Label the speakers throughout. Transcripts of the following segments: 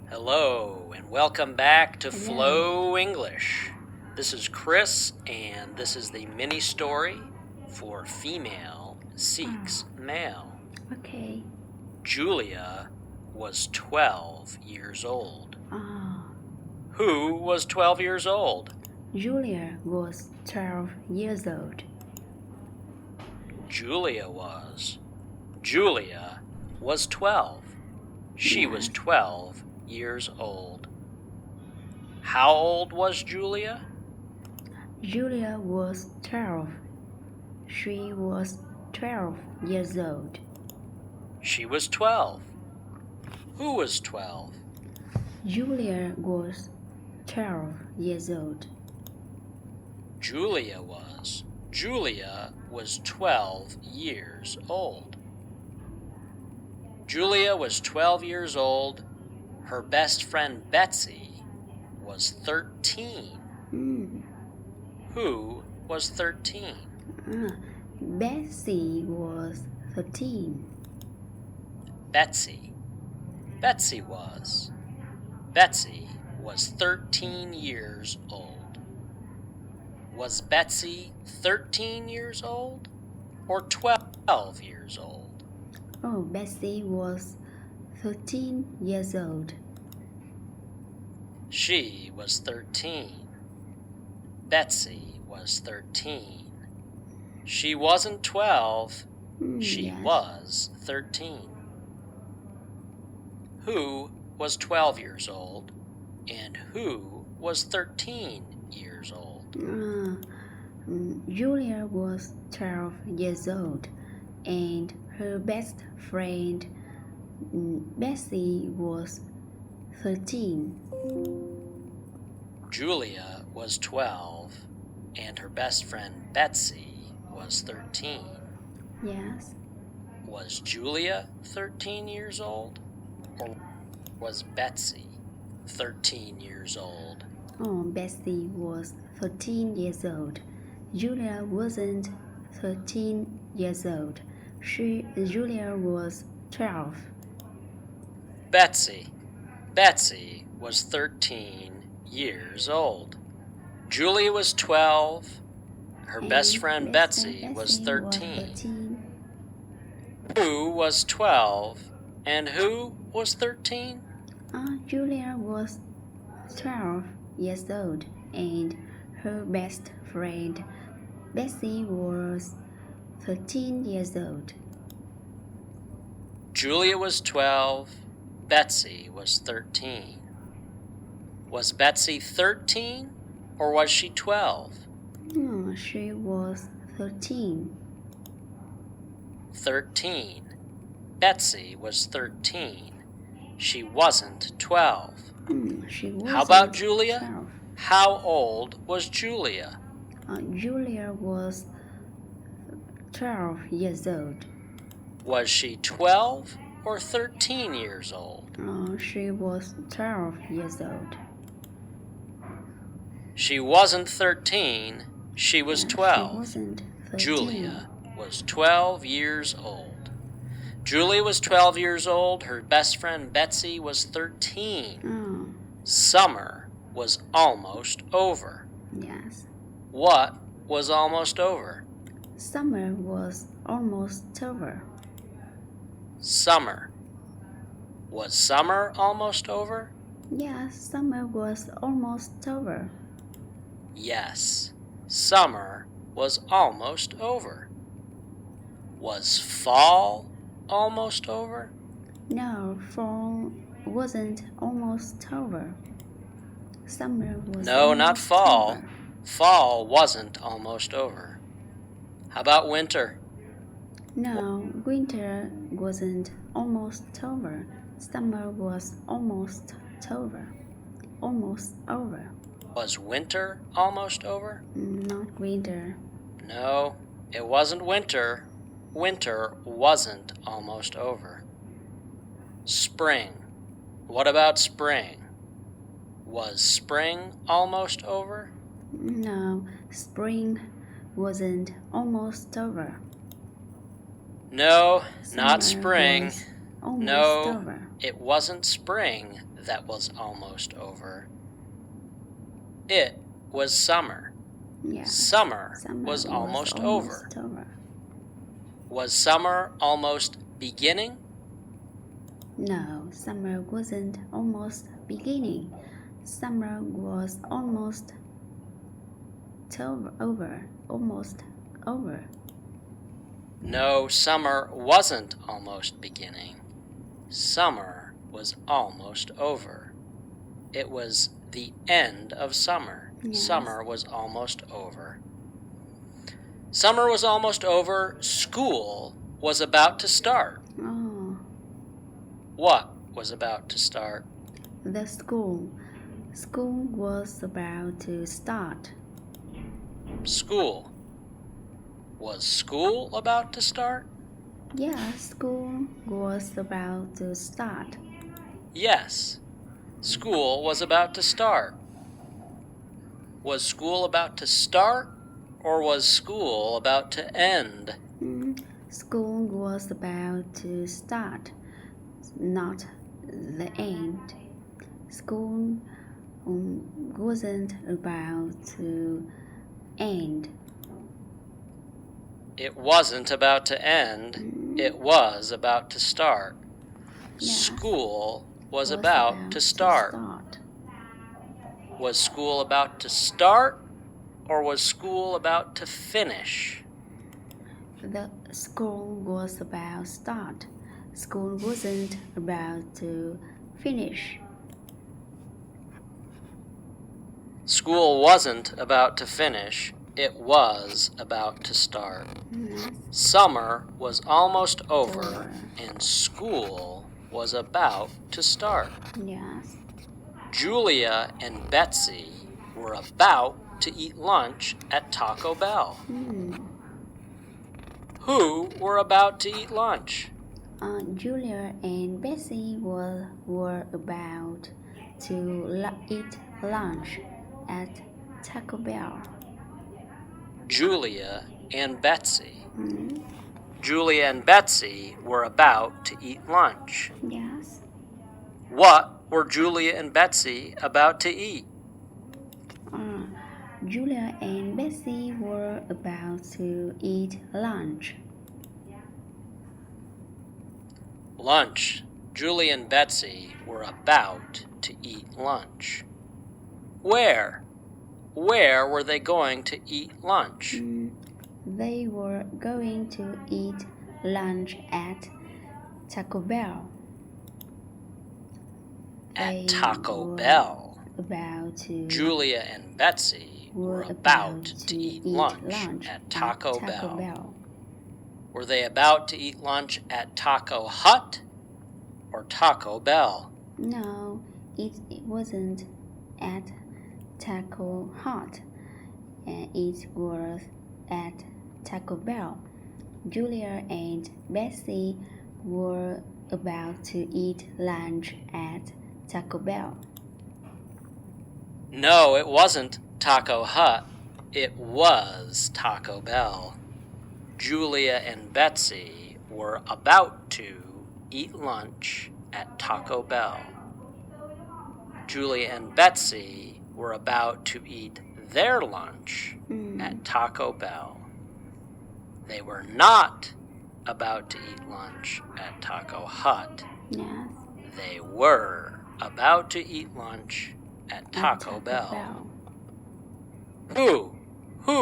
Speaker 1: Hello, and welcome back to Flow English. This is Chris, and this is the mini story for Female Seeks Male.
Speaker 2: Okay.
Speaker 1: Julia was 12 years old.
Speaker 2: Ah,
Speaker 1: Who was 12 years old?
Speaker 2: Julia was 12 years old.
Speaker 1: Julia was 12. She was
Speaker 2: Yes.
Speaker 1: 12 years old. How old was Julia?
Speaker 2: Julia was 12. She was 12 years old.
Speaker 1: She was 12. Who was 12?
Speaker 2: Julia was 12 years old.
Speaker 1: Julia was 12 years old. Julia was 12 years old. Her best friend Betsy was 13. Who was 13?
Speaker 2: Betsy was 13.
Speaker 1: Betsy was 13 years old. Was Betsy 13 years old or 12 years old?
Speaker 2: Oh, Betsy was 13 years old.
Speaker 1: She was 13. Betsy was 13. She wasn't 12. She
Speaker 2: Yes.
Speaker 1: was 13. Who was 12 years old and who was 13 years old?
Speaker 2: Julia was 12 years old, and her best friend Betsy was 13.
Speaker 1: Julia was 12 and her best friend Betsy was 13.
Speaker 2: Yes.
Speaker 1: Was Julia 13 years old or was Betsy 13 years old?
Speaker 2: Oh, Betsy was 13 years old. Julia wasn't 13 years old. Julia was 12.
Speaker 1: Betsy was 13 years old. Julia was 12. Her best friend Betsy was 13. Who was 12 and who was 13?
Speaker 2: Julia was 12 years old, and her best friend Betsy was 13 years old.
Speaker 1: Julia was 12. Betsy was 13. Was Betsy 13 or was she 12?
Speaker 2: She was 13.
Speaker 1: 13. Betsy was 13. She wasn't 12.
Speaker 2: She wasn't.
Speaker 1: How about Julia?
Speaker 2: 12.
Speaker 1: How old was Julia?
Speaker 2: Julia was 12 years old.
Speaker 1: Was she 12 or 13 years old?
Speaker 2: She was 12 years old.
Speaker 1: She wasn't 13. She was 12.
Speaker 2: She wasn't 13.
Speaker 1: Julia was 12 years old. Julia was 12 years old. Her best friend Betsy was 13. Summer was almost over.
Speaker 2: Yes.
Speaker 1: What was almost over?
Speaker 2: Summer was almost over.
Speaker 1: Summer. Was summer almost over?
Speaker 2: Yes, summer was almost over.
Speaker 1: Yes, summer was almost over. Was fall almost over?
Speaker 2: No, fall wasn't almost over. Summer was
Speaker 1: No,
Speaker 2: almost
Speaker 1: not fall.
Speaker 2: over.
Speaker 1: Fall wasn't almost over. How about winter?
Speaker 2: No, winter wasn't almost over. Summer was almost over. Almost over.
Speaker 1: Was winter almost over?
Speaker 2: Not winter.
Speaker 1: No, it wasn't winter. Winter wasn't almost over. Spring. What about spring? Was spring almost over?
Speaker 2: No, spring wasn't almost over.
Speaker 1: No, not
Speaker 2: Summer
Speaker 1: spring.
Speaker 2: was almost
Speaker 1: No,
Speaker 2: over.
Speaker 1: it wasn't spring that was almost over. It was summer.
Speaker 2: Yeah.
Speaker 1: Summer was almost over. Was summer almost beginning?
Speaker 2: No, summer wasn't almost beginning. Summer was almost over.
Speaker 1: No, summer wasn't almost beginning. Summer was almost over. It was the end of summer.
Speaker 2: Yes.
Speaker 1: Summer was almost over. Summer was almost over. School was about to start.
Speaker 2: Oh,
Speaker 1: What was about to start?
Speaker 2: the school. School was about to start.
Speaker 1: School. Was school about to start?
Speaker 2: Yeah, school was about to start.
Speaker 1: Yes, school was about to start. Was school about to start, or was school about to end?
Speaker 2: School was about to start, not the end. School wasn't about to end.
Speaker 1: It wasn't about to end. It was about to start.
Speaker 2: Yes.
Speaker 1: School was about to start. Was school about to start, or was school about to finish?
Speaker 2: The school was about to start. School wasn't about to finish.
Speaker 1: School wasn't about to finish. It was about to start.
Speaker 2: Yes.
Speaker 1: Summer was almost over, and school was about to start.
Speaker 2: Yes.
Speaker 1: Julia and Betsy were about to eat lunch at Taco Bell. Who were about to eat lunch?
Speaker 2: Julia and Betsy were about to eat lunch at Taco Bell.
Speaker 1: Julia and Betsy. Julia and Betsy were about to eat lunch.
Speaker 2: Yes.
Speaker 1: What were Julia and Betsy about to eat?
Speaker 2: Julia and Betsy were about to eat lunch.
Speaker 1: Lunch. Julia and Betsy were about to eat lunch. Where? Where were they going to eat lunch?
Speaker 2: They were going to eat lunch at Taco Bell.
Speaker 1: At Taco Bell. Julia and Betsy
Speaker 2: were
Speaker 1: about to eat lunch at Taco Bell. Were they about to eat lunch at Taco Hut or Taco Bell?
Speaker 2: No, it wasn't at Taco Hut. It was at Taco Bell. Julia and Betsy were about to eat lunch at Taco Bell.
Speaker 1: No, it wasn't Taco Hut. It was Taco Bell. Julia and Betsy were about to eat lunch at Taco Bell. Julia and Betsy were about to eat their lunch at Taco Bell. They were not about to eat lunch at Taco Hut.
Speaker 2: Yes.
Speaker 1: They were about to eat lunch at Taco Bell. Who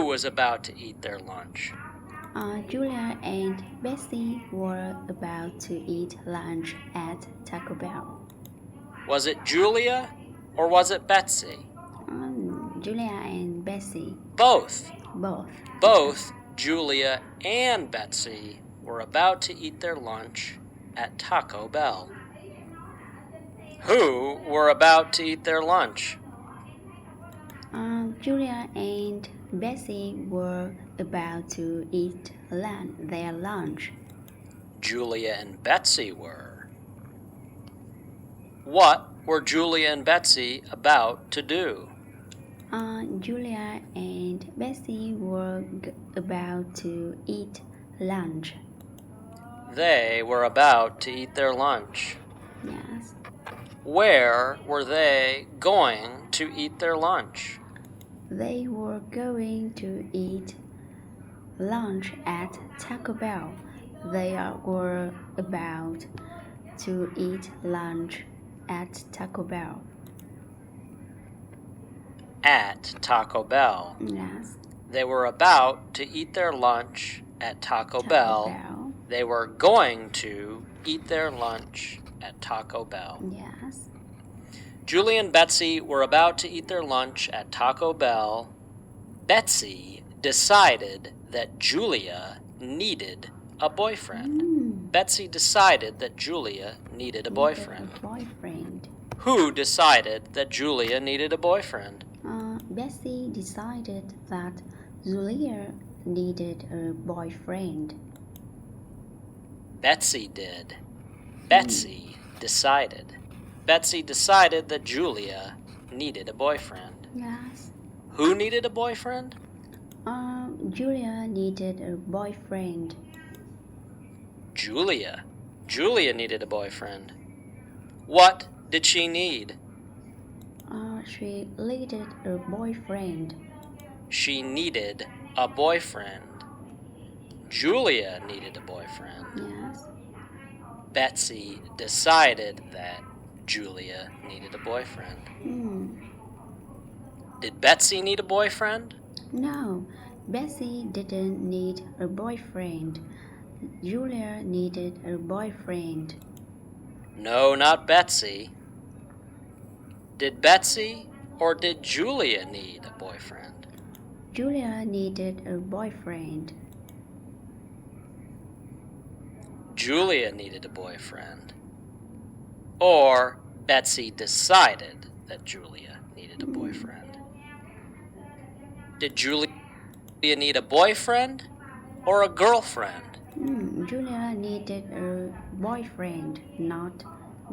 Speaker 1: was about to eat their lunch?
Speaker 2: Julia and Betsy were about to eat lunch at Taco Bell.
Speaker 1: Was it Julia or was it Betsy?
Speaker 2: Julia and Betsy.
Speaker 1: Both.
Speaker 2: Both.
Speaker 1: Julia and Betsy were about to eat their lunch at Taco Bell. Who were about to eat their lunch?
Speaker 2: Julia and Betsy were about to eat their lunch.
Speaker 1: Julia and Betsy were. What were Julia and Betsy about to do?
Speaker 2: Julia and Betsy were about to eat lunch.
Speaker 1: They were about to eat their lunch.
Speaker 2: Yes.
Speaker 1: Where were they going to eat their lunch?
Speaker 2: They were going to eat lunch at Taco Bell. They were about to eat lunch at Taco Bell.
Speaker 1: At Taco Bell.
Speaker 2: Yes.
Speaker 1: They were about to eat their lunch at Taco Bell. They were going to eat their lunch at Taco Bell.
Speaker 2: Yes.
Speaker 1: Julie and Betsy were about to eat their lunch at Taco Bell. Betsy decided that Julia needed a boyfriend. Betsy decided that Julia needed a boyfriend. Who decided that Julia needed a boyfriend?
Speaker 2: Betsy decided that Julia needed a boyfriend.
Speaker 1: Betsy did. Betsy decided. Betsy decided that Julia needed a boyfriend.
Speaker 2: Yes.
Speaker 1: Who needed a boyfriend?
Speaker 2: Julia needed a boyfriend.
Speaker 1: Julia. Julia needed a boyfriend. What did she need?
Speaker 2: She needed a boyfriend.
Speaker 1: She needed a boyfriend. Julia needed a boyfriend.
Speaker 2: Yes.
Speaker 1: Betsy decided that Julia needed a boyfriend. Did Betsy need a boyfriend?
Speaker 2: No, Betsy didn't need a boyfriend. Julia needed a boyfriend.
Speaker 1: No, not Betsy. Did Betsy or did Julia need a boyfriend?
Speaker 2: Julia needed a boyfriend.
Speaker 1: Julia needed a boyfriend. Or Betsy decided that Julia needed a boyfriend. Did Julia need a boyfriend or a girlfriend?
Speaker 2: Julia needed a boyfriend, not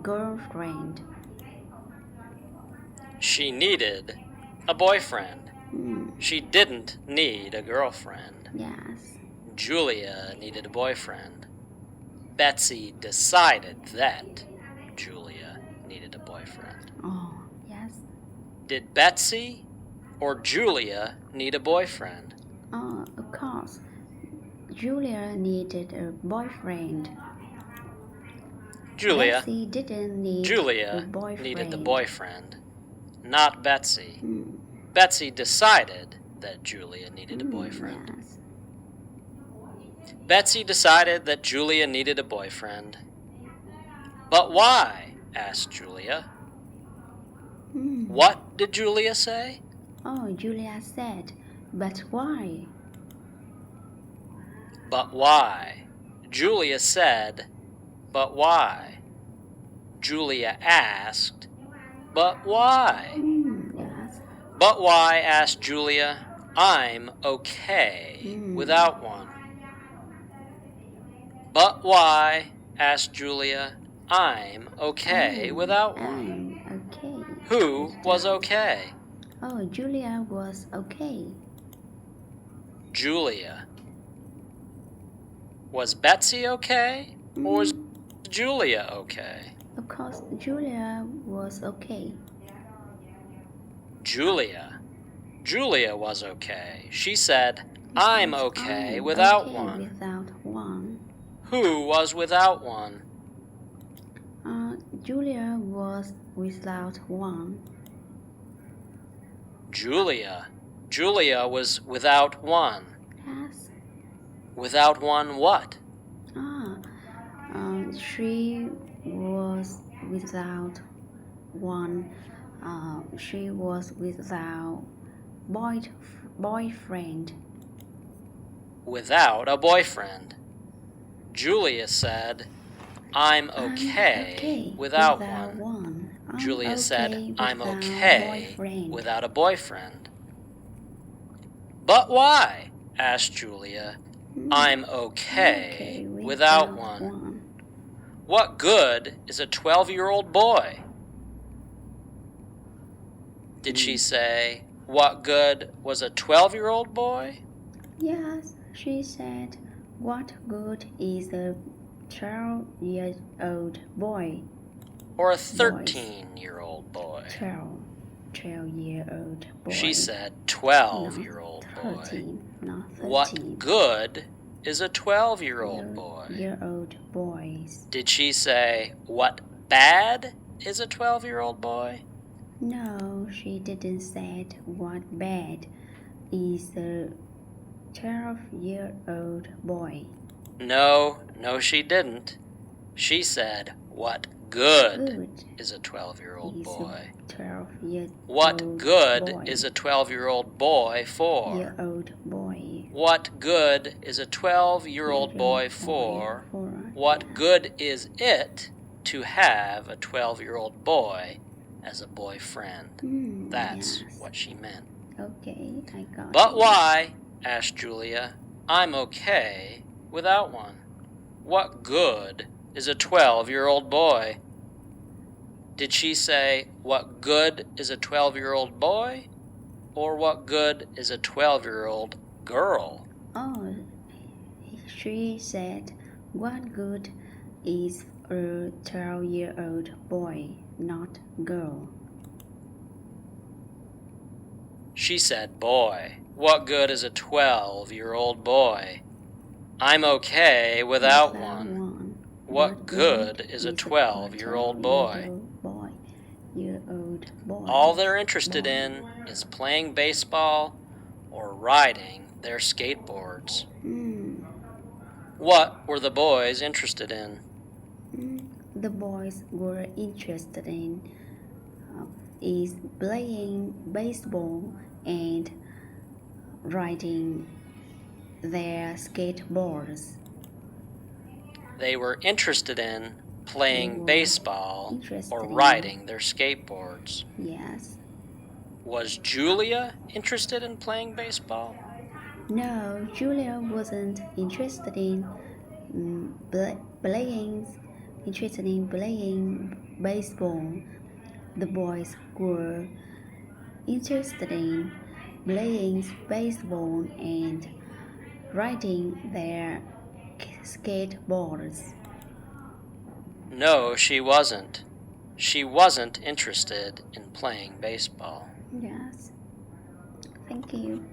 Speaker 2: girlfriend.
Speaker 1: She needed a boyfriend. She didn't need a girlfriend.
Speaker 2: Yes.
Speaker 1: Julia needed a boyfriend. Betsy decided that Julia needed a boyfriend.
Speaker 2: Oh, yes.
Speaker 1: Did Betsy or Julia need a boyfriend?
Speaker 2: Of course. Julia needed a boyfriend.
Speaker 1: Julia.
Speaker 2: Betsy didn't need
Speaker 1: Julia
Speaker 2: a boyfriend.
Speaker 1: needed the boyfriend, not Betsy. Betsy decided that Julia needed a boyfriend.
Speaker 2: Yes.
Speaker 1: Betsy decided that Julia needed a boyfriend. But why? Asked Julia. What did Julia say?
Speaker 2: Oh, Julia said, but why?
Speaker 1: But why? Julia said, but why? Julia asked, but why?
Speaker 2: Yes.
Speaker 1: But why? Asked Julia. I'm okay without one. But why? Asked Julia. I'm okay without one.
Speaker 2: I'm okay.
Speaker 1: Who was okay?
Speaker 2: Oh, Julia was okay.
Speaker 1: Julia. Was Betsy okay? Or was Julia okay?
Speaker 2: Of course, Julia was okay.
Speaker 1: Julia. Julia was okay. She said, I'm okay without one.
Speaker 2: Without one.
Speaker 1: Who was without one?
Speaker 2: Julia was without one.
Speaker 1: Julia. Julia was without one.
Speaker 2: Yes.
Speaker 1: Without one what?
Speaker 2: She was without one. She was without boyfriend.
Speaker 1: Without a boyfriend. Julia said, I'm okay without one. Julia said, I'm okay without a boyfriend. But why? Asked Julia. I'm okay without one. What good is a 12-year-old boy? Did she say, what good was a 12-year-old boy?
Speaker 2: Yes, she said, what good is a 12-year-old boy?
Speaker 1: or a 13-year-old boy?
Speaker 2: 12-year-old boy.
Speaker 1: She said 12-year-old boy.
Speaker 2: 13, not 13.
Speaker 1: What good is a 12-year-old boy?
Speaker 2: Year-old boys.
Speaker 1: Did she say, what bad is a 12-year-old boy?
Speaker 2: No, she didn't say what bad is a 12-year-old boy.
Speaker 1: No, she didn't. She said, what good is a 12-year-old boy? What good is a 12-year-old boy for?
Speaker 2: Year-old boy.
Speaker 1: What good is a 12-year-old boy for? What good is it to have a 12-year-old boy as a boyfriend? That's what she meant.
Speaker 2: Okay, I got it.
Speaker 1: But why? Asked Julia. I'm okay without one. What good is a 12-year-old boy? Did she say, what good is a 12-year-old boy? Or what good is a 12-year-old girl?
Speaker 2: Oh, she said, what good is a 12-year-old boy, not girl?
Speaker 1: She said, boy. What good is a 12-year-old boy? I'm okay without one. What good is a 12-year-old boy? All they're interested in is playing baseball or riding their skateboards. What were the boys interested in?
Speaker 2: The boys were interested in is playing baseball and riding their skateboards.
Speaker 1: They were interested in playing baseball or riding their skateboards.
Speaker 2: Yes.
Speaker 1: Was Julia interested in playing baseball?
Speaker 2: No, Julia wasn't interested in playing baseball. The boys were interested in playing baseball and riding their skateboards.
Speaker 1: No, she wasn't. She wasn't interested in playing baseball.
Speaker 2: Yes. Thank you.